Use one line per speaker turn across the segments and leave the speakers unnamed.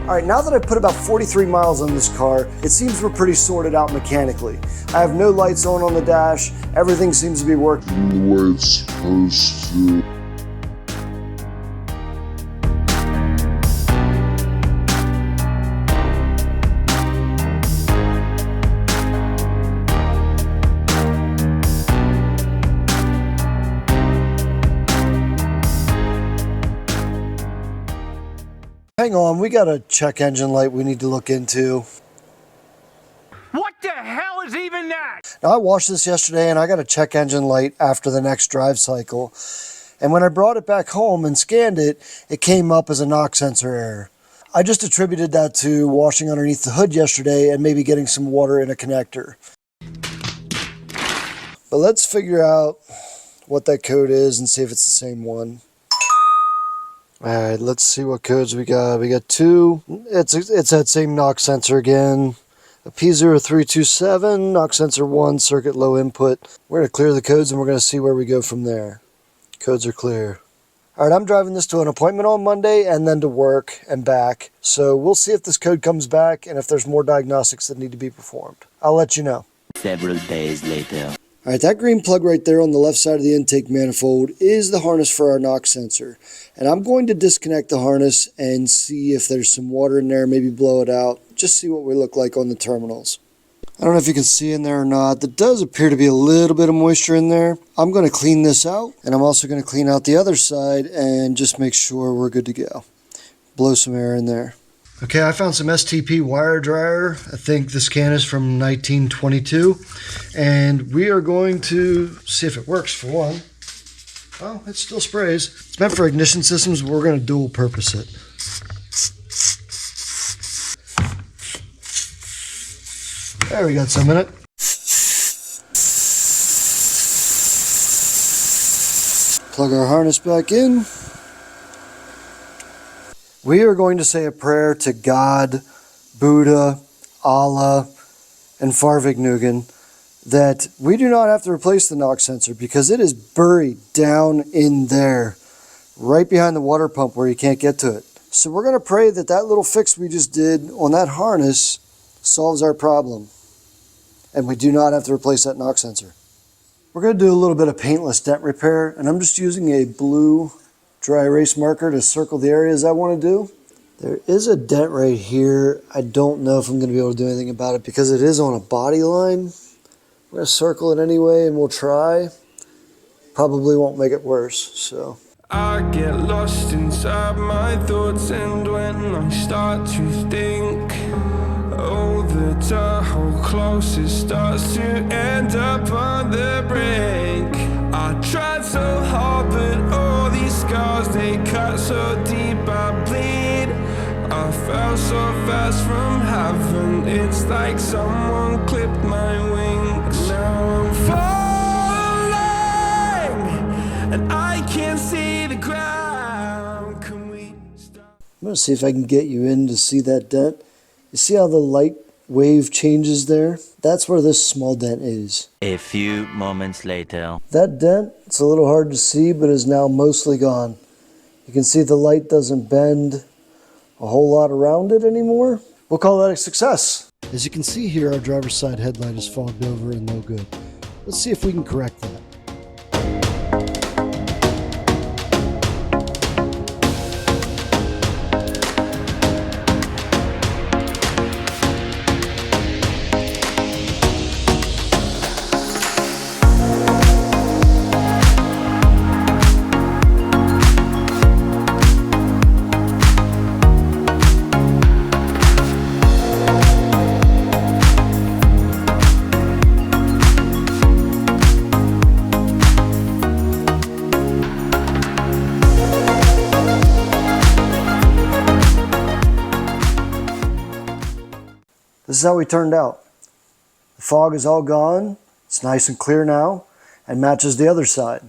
All right, now that I've put about 43 miles on this car, it seems we're pretty sorted out mechanically. I have no lights on the dash. Everything seems to be working the way it's supposed to. Hang on, we got a check engine light we need to look into.
What the hell is even that?
Now, I washed this yesterday and I got a check engine light after the next drive cycle. And when I brought it back home and scanned it, it came up as a knock sensor error. I just attributed that to washing underneath the hood yesterday and maybe getting some water in a connector. But let's figure out what that code is and see if it's the same one. Alright, let's see what codes we got. We got 2. It's that same knock sensor again. A P0327, knock sensor 1, circuit low input. We're going to clear the codes and we're going to see where we go from there. Codes are clear. Alright, I'm driving this to an appointment on Monday and then to work and back. So we'll see if this code comes back and if there's more diagnostics that need to be performed. I'll let you know.
Several days later.
Alright, that green plug right there on the left side of the intake manifold is the harness for our knock sensor. And I'm going to disconnect the harness and see if there's some water in there, maybe blow it out. Just see what we look like on the terminals. I don't know if you can see in there or not. There does appear to be a little bit of moisture in there. I'm going to clean this out, and I'm also going to clean out the other side and just make sure we're good to go. Blow some air in there. Okay, I found some STP wire dryer. I think this can is from 1922. And we are going to see if it works for one. Oh, it still sprays. It's meant for ignition systems, but we're going to dual purpose it. There, we got some in it. Plug our harness back in. We are going to say a prayer to God, Buddha, Allah, and Farvignugan that we do not have to replace the knock sensor because it is buried down in there, right behind the water pump where you can't get to it. So we're going to pray that that little fix we just did on that harness solves our problem. And we do not have to replace that knock sensor. We're going to do a little bit of paintless dent repair, and I'm just using a blue dry erase marker to circle the areas I want to do. There is a dent right here. I don't know if I'm going to be able to do anything about it because it is on a body line. We're going to circle it anyway and we'll try. Probably won't make it worse, so.
I get lost inside my thoughts, and when I start to think, oh, the whole closest starts to end up on the brink. I tried so hard, but all these scars, they cut so deep, I bleed. I fell so fast from heaven, it's like someone clipped my wings. Now I'm falling, and I can't see the ground. Can we stop?
I'm going to see if I can get you in to see that dent. You see how the light wave changes there? That's where this small dent is.
A few moments later.
That dent, it's a little hard to see, but is now mostly gone. You can see the light doesn't bend a whole lot around it anymore. We'll call that a success. As you can see here, our driver's side headlight is fogged over and no good. Let's see if we can correct that. This is how we turned out. The fog is all gone. It's nice and clear now and matches the other side.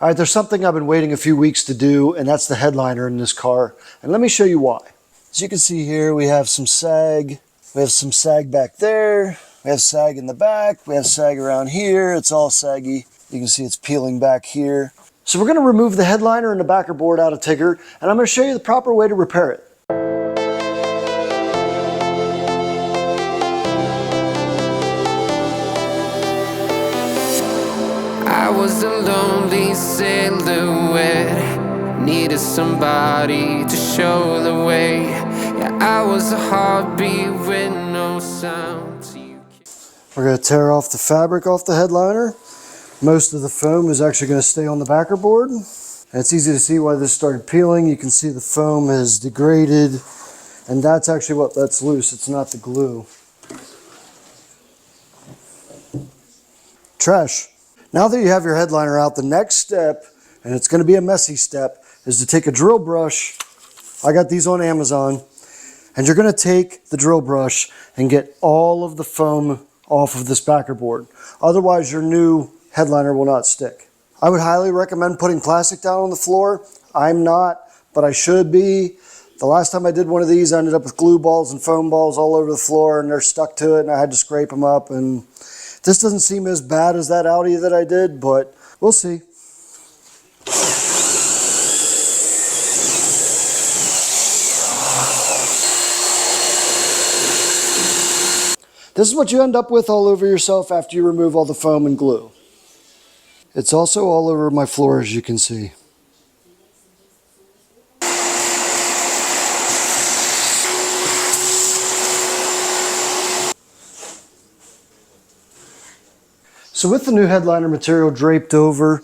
All right, there's something I've been waiting a few weeks to do, and that's the headliner in this car. And let me show you why. As you can see here, we have some sag. We have some sag back there. We have sag in the back. We have sag around here. It's all saggy. You can see it's peeling back here. So we're going to remove the headliner and the backer board out of Tigger, and I'm going to show you the proper way to repair it.
was a lonely silhouette, needed somebody to show the way. Yeah, I was a heartbeat with no sound.
We're going to tear off the fabric off the headliner. Most of the foam is actually going to stay on the backer board. And it's easy to see why this started peeling. You can see the foam has degraded, and that's actually what lets loose. It's not the glue. Trash. Now that you have your headliner out, the next step, and it's going to be a messy step, is to take a drill brush. I got these on Amazon. And you're going to take the drill brush and get all of the foam off of this backer board. Otherwise, your new headliner will not stick. I would highly recommend putting plastic down on the floor. I'm not, but I should be. The last time I did one of these, I ended up with glue balls and foam balls all over the floor, and they're stuck to it, and I had to scrape them up. And this doesn't seem as bad as that Audi that I did, but we'll see. This is what you end up with all over yourself after you remove all the foam and glue. It's also all over my floor, as you can see. So with the new headliner material draped over,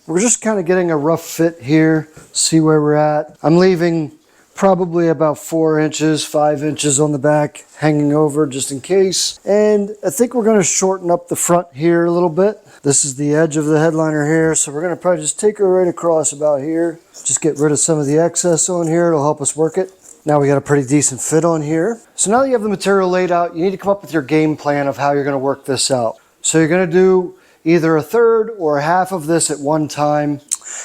we're just kind of getting a rough fit here, see where we're at. I'm leaving probably about 4 inches, 5 inches on the back hanging over just in case. And I think we're going to shorten up the front here a little bit. This is the edge of the headliner here, so we're going to probably just take her right across about here. Just get rid of some of the excess on here. It'll help us work it. Now we got a pretty decent fit on here. So now that you have the material laid out, you need to come up with your game plan of how you're going to work this out. So you're going to do either a third or a half of this at one time.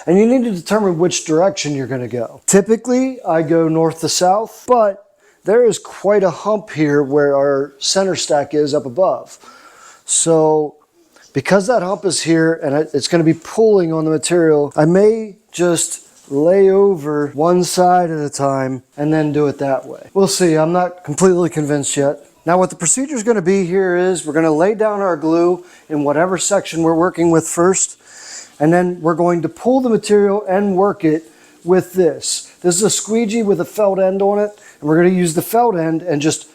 And you need to determine which direction you're going to go. Typically, I go north to south, but there is quite a hump here where our center stack is up above. So because that hump is here and it's going to be pulling on the material, I may just lay over one side at a time and then do it that way. We'll see. I'm not completely convinced yet. Now what the procedure is going to be here is we're going to lay down our glue in whatever section we're working with first. And then we're going to pull the material and work it with this. This is a squeegee with a felt end on it. And we're going to use the felt end and just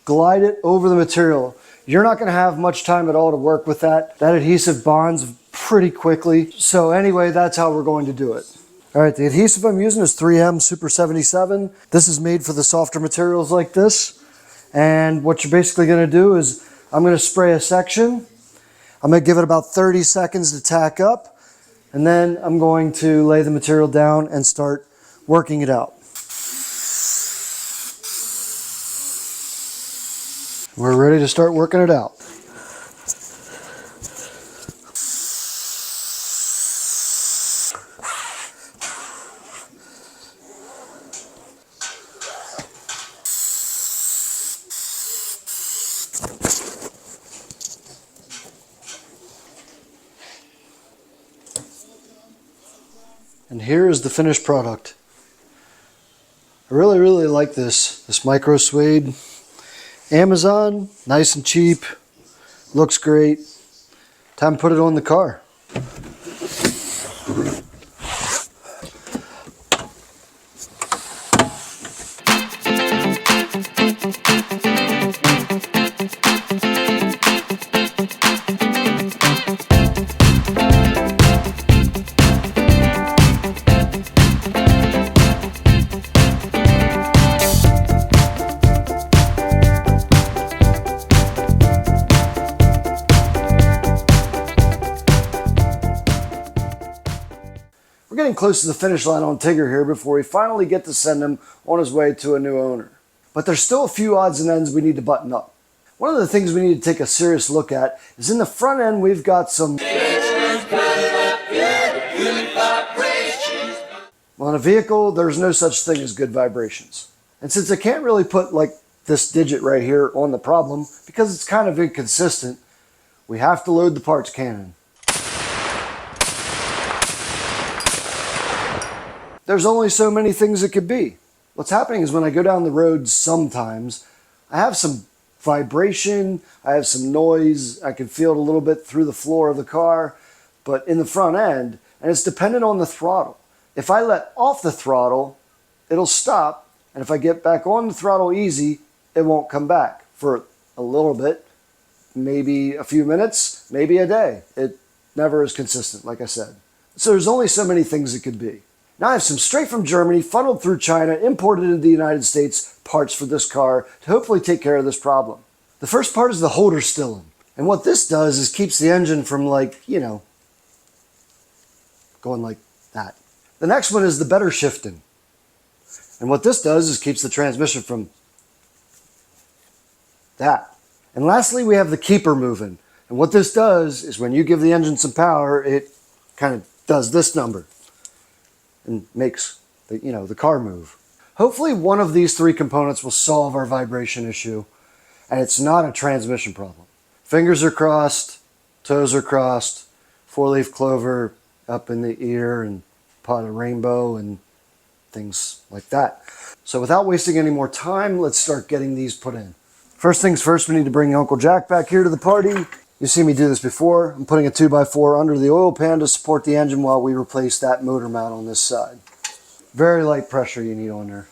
glide it over the material. You're not going to have much time at all to work with that. That adhesive bonds pretty quickly. So anyway, that's how we're going to do it. All right, the adhesive I'm using is 3M Super 77. This is made for the softer materials like this. And what you're basically going to do is I'm going to spray a section. I'm going to give it about 30 seconds to tack up. And then I'm going to lay the material down and start working it out. We're ready to start working it out. And here is the finished product. I really like this micro suede. Amazon, nice and cheap, looks great. Time to put it on the car. We're getting close to the finish line on Tigger here before we finally get to send him on his way to a new owner. But there's still a few odds and ends we need to button up. One of the things we need to take a serious look at is in the front end we've got some... Well, in a vehicle, there's no such thing as good vibrations. And since I can't really put like this digit right here on the problem because it's kind of inconsistent, we have to load the parts cannon. There's only so many things it could be. What's happening is when I go down the road sometimes, I have some vibration, I have some noise, I can feel it a little bit through the floor of the car, but in the front end, and it's dependent on the throttle. If I let off the throttle, it'll stop, and if I get back on the throttle easy, it won't come back for a little bit, maybe a few minutes, maybe a day. It never is consistent, like I said. So there's only so many things it could be. Now I have some straight from Germany, funneled through China, imported into the United States parts for this car to hopefully take care of this problem. The first part is the holder stilling. And what this does is keeps the engine from, like, you know, going like that. The next one is the better shifting. And what this does is keeps the transmission from that. And lastly, we have the keeper moving. And what this does is when you give the engine some power, it kind of does this number and makes the, you know, the car move. Hopefully one of these three components will solve our vibration issue, and it's not a transmission problem. Fingers are crossed, toes are crossed, four-leaf clover up in the ear and pot of rainbow and things like that. So without wasting any more time, let's start getting these put in. First things first, we need to bring Uncle Jack back here to the party. You've seen me do this before. I'm putting a 2x4 under the oil pan to support the engine while we replace that motor mount on this side. Very light pressure you need on there.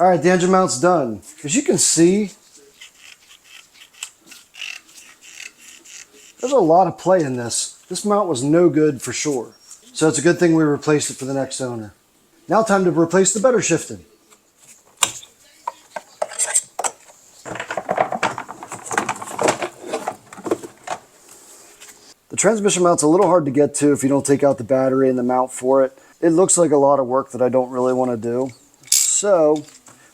All right, the engine mount's done. As you can see, there's a lot of play in this. This mount was no good for sure. So it's a good thing we replaced it for the next owner. Now time to replace the better shifting. The transmission mount's a little hard to get to if you don't take out the battery and the mount for it. It looks like a lot of work that I don't really want to do. So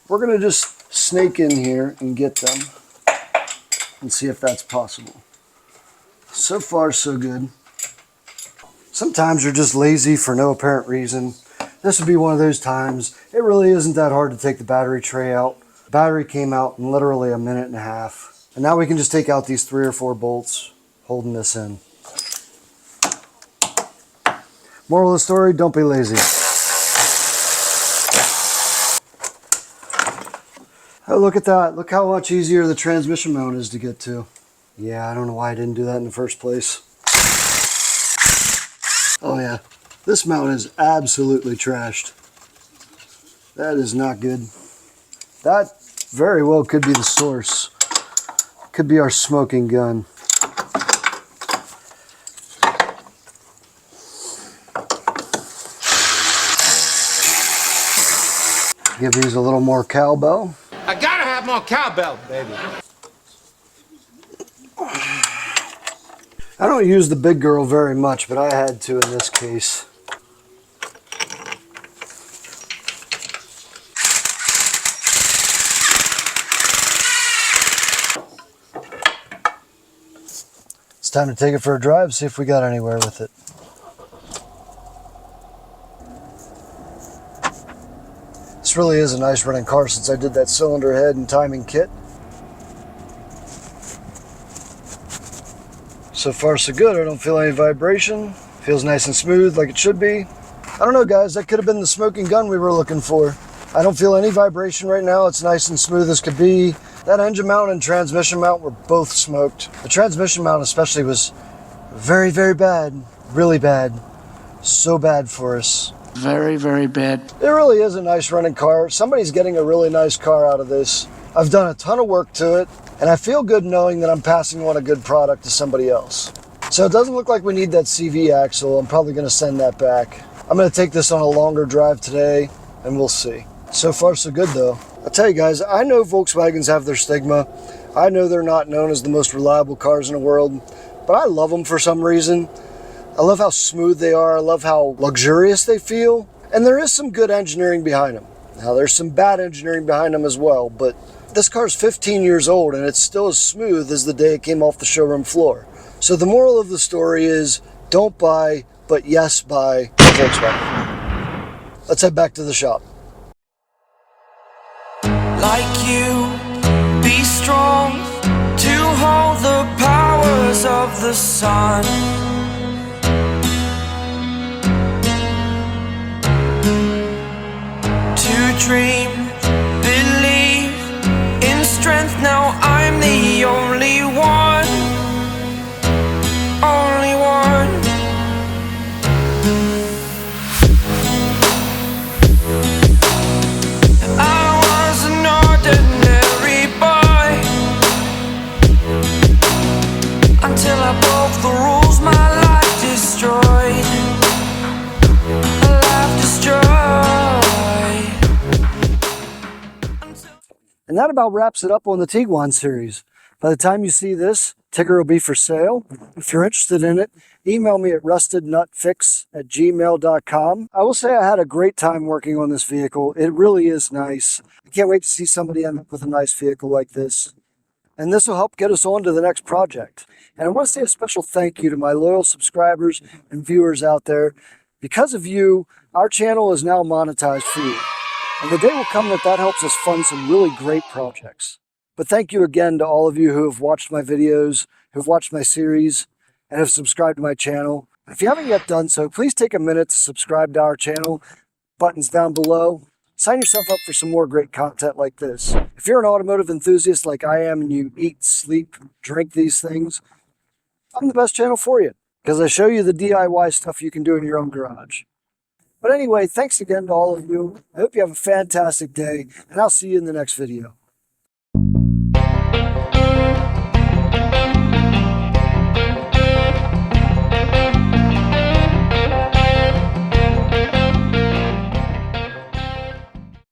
we're going to just snake in here and get them and see if that's possible. So far, so good. Sometimes you're just lazy for no apparent reason. This would be one of those times. It really isn't that hard to take the battery tray out. The battery came out in literally a minute and a half. And now we can just take out these 3 or 4 bolts holding this in. Moral of the story, don't be lazy. Oh, look at that. Look how much easier the transmission mount is to get to. Yeah, I don't know why I didn't do that in the first place. Oh yeah, this mount is absolutely trashed. That is not good. That very well could be the source. Could be our smoking gun. Give these a little more cowbell.
I gotta have more cowbell, baby.
I don't use the big girl very much, but I had to in this case. It's time to take it for a drive, see if we got anywhere with it. This really is a nice running car since I did that cylinder head and timing kit. So far so good, I don't feel any vibration. Feels nice and smooth like it should be. I don't know guys, that could have been the smoking gun we were looking for. I don't feel any vibration right now, it's nice and smooth as could be. That engine mount and transmission mount were both smoked. The transmission mount especially was very, very bad. Really bad. So bad for us.
Very, very bad.
It really is a nice running car. Somebody's getting a really nice car out of this. I've done a ton of work to it, and I feel good knowing that I'm passing on a good product to somebody else. So it doesn't look like we need that CV axle. I'm probably going to send that back. I'm going to take this on a longer drive today, and we'll see. So far, so good, though. I'll tell you guys, I know Volkswagens have their stigma. I know they're not known as the most reliable cars in the world, but I love them for some reason. I love how smooth they are. I love how luxurious they feel. And there is some good engineering behind them. Now, there's some bad engineering behind them as well, but this car's 15 years old and it's still as smooth as the day it came off the showroom floor. So the moral of the story is, don't buy, but yes, buy a Volkswagen. Let's head back to the shop.
Like you, be strong to hold
rays of the sun. To dream, believe in strength. Now I'm the only one, only one. I was an ordinary boy until I broke the rules. My life destroyed, life destroyed.
And that about wraps it up on the Tiguan series. By the time you see this, Tigger will be for sale. If you're interested in it, email me at rustednutfix@gmail.com. I will say I had a great time working on this vehicle. It really is nice. I can't wait to see somebody end up with a nice vehicle like this. And this will help get us on to the next project. And I want to say a special thank you to my loyal subscribers and viewers out there. Because of you, our channel is now monetized free. And the day will come that helps us fund some really great projects. But thank you again to all of you who have watched my videos, who have watched my series, and have subscribed to my channel. If you haven't yet done so, please take a minute to subscribe to our channel. Buttons down below. Sign yourself up for some more great content like this. If you're an automotive enthusiast like I am and you eat, sleep, drink these things, I'm the best channel for you because I show you the DIY stuff you can do in your own garage. But anyway, thanks again to all of you. I hope you have a fantastic day, and I'll see you in the next video.